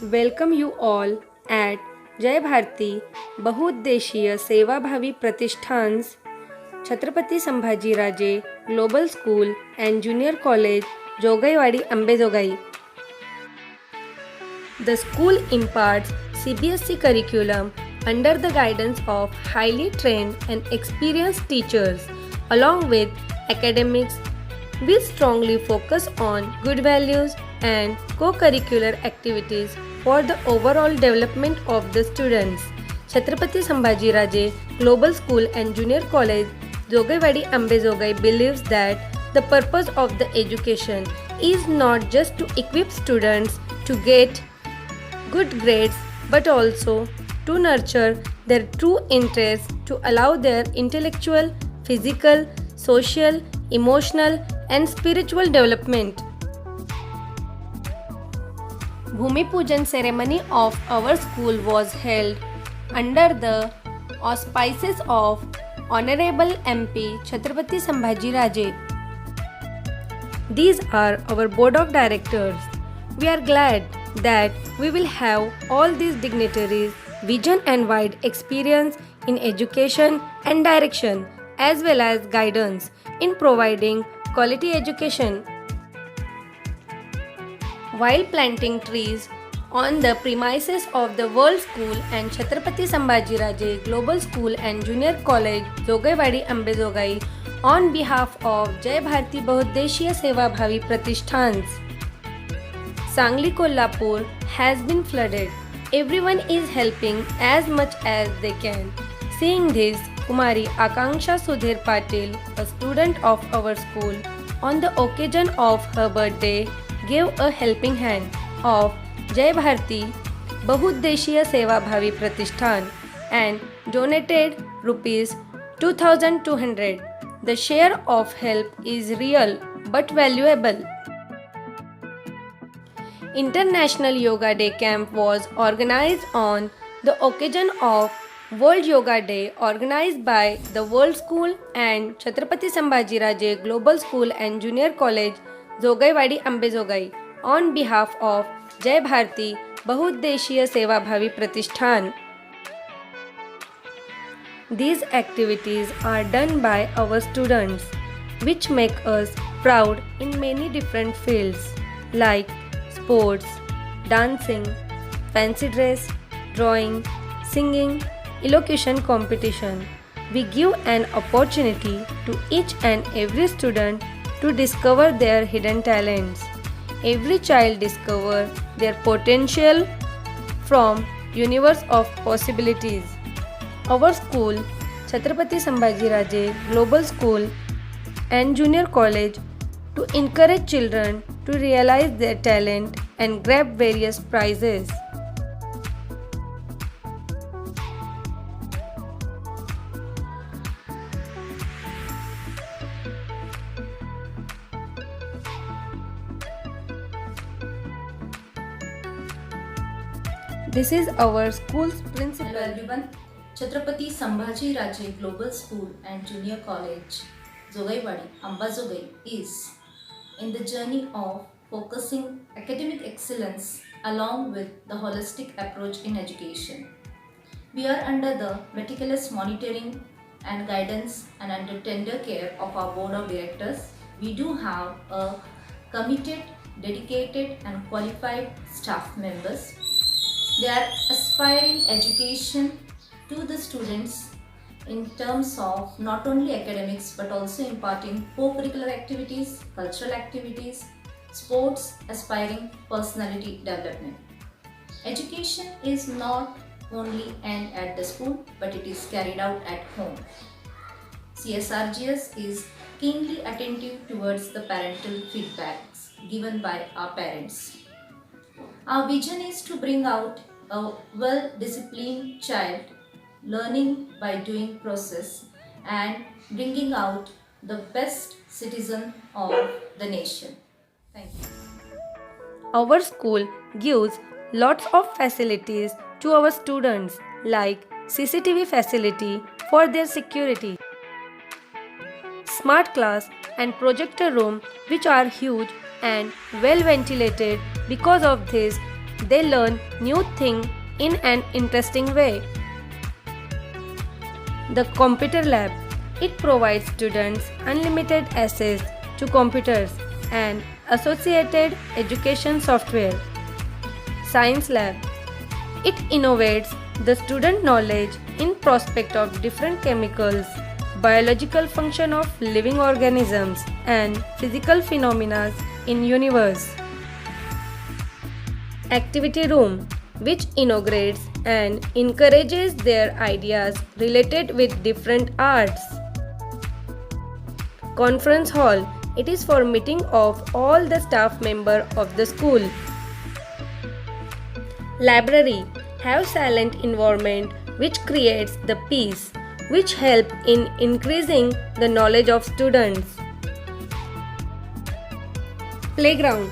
Welcome you all at जय भारती बहुउद्देशीय सेवाभावी प्रतिष्ठान्स Chhatrapati Sambhajiraje global school and Junior College, Jogaiwadi Ambejogai. The school imparts CBSE curriculum under the guidance of highly trained and experienced teachers. Along with academics, we strongly focus on good values and co-curricular activities for the overall development of the students. Chhatrapati Sambhajiraje Global School and Junior College, Jogaiwadi Ambezogai believes that the purpose of the education is not just to equip students to get good grades but also to nurture their true interests to allow their intellectual, physical, social, emotional and spiritual development. Bhumi Pujan ceremony of our school was held under the auspices of Honorable MP Chhatrapati Sambhajiraje. These are our board of directors. We are glad that we will have all these dignitaries vision and wide experience in education and direction as well as guidance in providing quality education. While planting trees on the premises of the World School and Chhatrapati Sambhajiraje Global School and Junior College, Jogaiwadi Ambezogai, on behalf of Jai Bharati Bahuddeshiya Sevabhavi Pratishthan's, Sangli Kolhapur has been flooded. Everyone is helping as much as they can. Seeing this, Kumari Akanksha Sudhir Patil, a student of our school, on the occasion of her birthday, gave a helping hand of Jai Bharati Bahuddeshiya Sevabhavi Pratishthan and donated rupees 2200. The share of help is real but valuable. International Yoga Day camp was organized on the occasion of World Yoga Day organized by the World School and Chhatrapati Sambhajiraje Global School and Junior College, Jogaiwadi Ambezogai, on behalf of Jai Bharati Bahuddeshiya Sevabhavi Pratishthan. These activities are done by our students, which make us proud in many different fields like sports, dancing, fancy dress, drawing, singing, elocution competition. We give an opportunity to each and every student to discover their hidden talents. Every child discover their potential from universe of possibilities. Our school, Chhatrapati Sambhajiraje Global School and Junior College, to encourage children to realize their talent and grab various prizes. This is our school's principal. Hello everyone. Chhatrapati Sambhajiraje Global School and Junior College, Jogaiwadi, Ambezogai is in the journey of focusing academic excellence along with the holistic approach in education. We are under the meticulous monitoring and guidance and under tender care of our board of directors. We do have a committed, dedicated and qualified staff members. They are aspiring education to the students in terms of not only academics but also imparting co-curricular activities, cultural activities, sports, aspiring personality development. Education is not only end at the school but it is carried out at home. CSRGS is keenly attentive towards the parental feedbacks given by our parents. Our vision is to bring out a well-disciplined child learning by doing process and bringing out the best citizen of the nation. Thank you. Our school gives lots of facilities to our students like CCTV facility for their security, smart class and projector room which are huge and well ventilated. Because of this, they learn new things in an interesting way. The Computer Lab. It provides students unlimited access to computers and associated education software. Science Lab. It innovates the student knowledge in prospect of different chemicals, biological function of living organisms and physical phenomena in universe. Activity Room, which integrates and encourages their ideas related with different arts. Conference Hall, it is for meeting of all the staff member of the school. Library, have silent environment which creates the peace, which help in increasing the knowledge of students. Playground,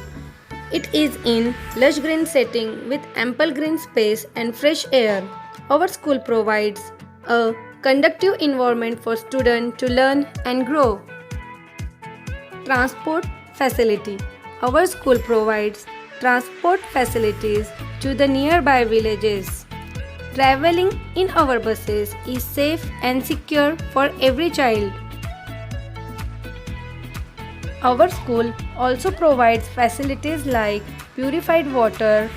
it is in lush green setting with ample green space and fresh air. Our school provides a conducive environment for students to learn and grow. Transport facility. Our school provides transport facilities to the nearby villages. Traveling in our buses is safe and secure for every child. Our school also provides facilities like purified water,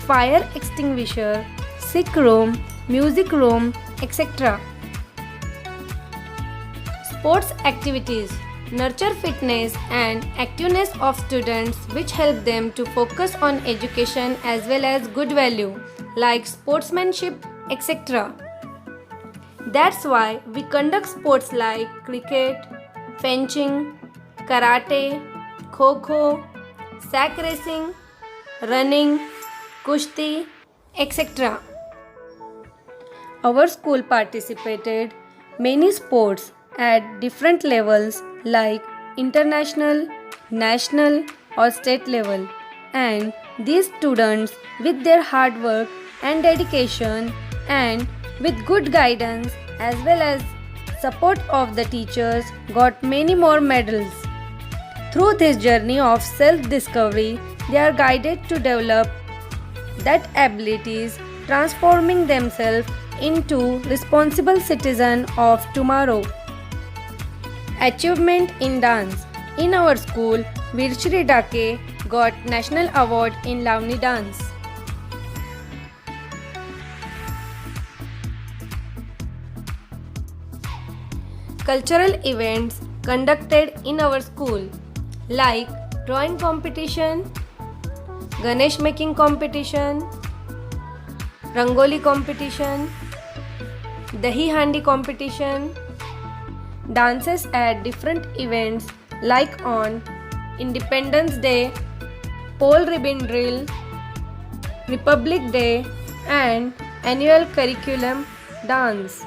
fire extinguisher, sick room, music room, etc. Sports activities nurture fitness and activeness of students, which help them to focus on education as well as good value like sportsmanship, etc. That's why we conduct sports like cricket, fencing, karate, kho-kho, sack racing, running, kushti, etc. Our school participated many sports at different levels like international, national or state level, and these students with their hard work and dedication and with good guidance as well as support of the teachers got many more medals. Through this journey of self-discovery, they are guided to develop that abilities, transforming themselves into responsible citizens of tomorrow. Achievement in dance. In our school, Virshri Dake got National Award in Lavani dance. Cultural events conducted in our school like drawing competition, Ganesh making competition, Rangoli competition, Dahi Handi competition, dances at different events like on Independence Day, Pole Ribbon Drill, Republic Day and annual curriculum dance.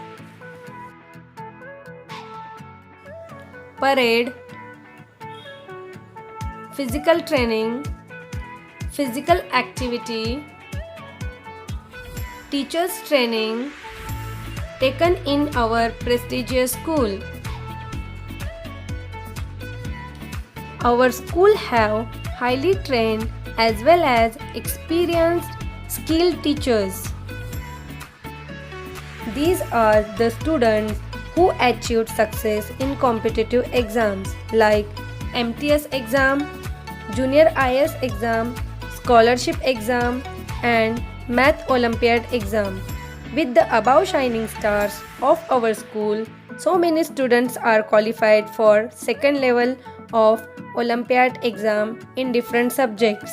Parade, physical training, physical activity, teachers training taken in our prestigious school. Our school have highly trained as well as experienced skilled teachers. These are the students who achieved success in competitive exams like MTS exam, Junior IS exam, Scholarship exam and Math Olympiad exam. With the above shining stars of our school, so many students are qualified for second level of Olympiad exam in different subjects.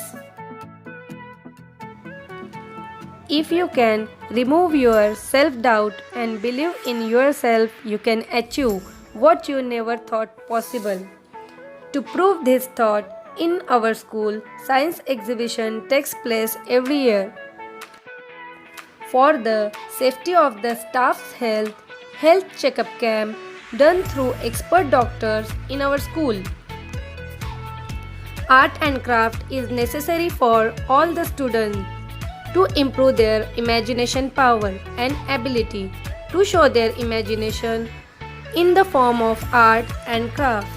If you can remove your self-doubt and believe in yourself, you can achieve what you never thought possible. To prove this thought, in our school, science exhibition takes place every year. For the safety of the staff's health checkup camp done through expert doctors in our school. Art and craft is necessary for all the students to improve their imagination power and ability to show their imagination in the form of art and craft.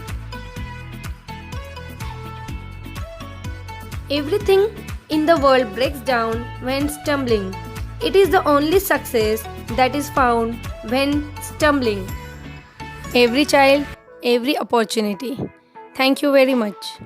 Everything in the world breaks down when stumbling. It is the only success that is found when stumbling. Every child, every opportunity. Thank you very much.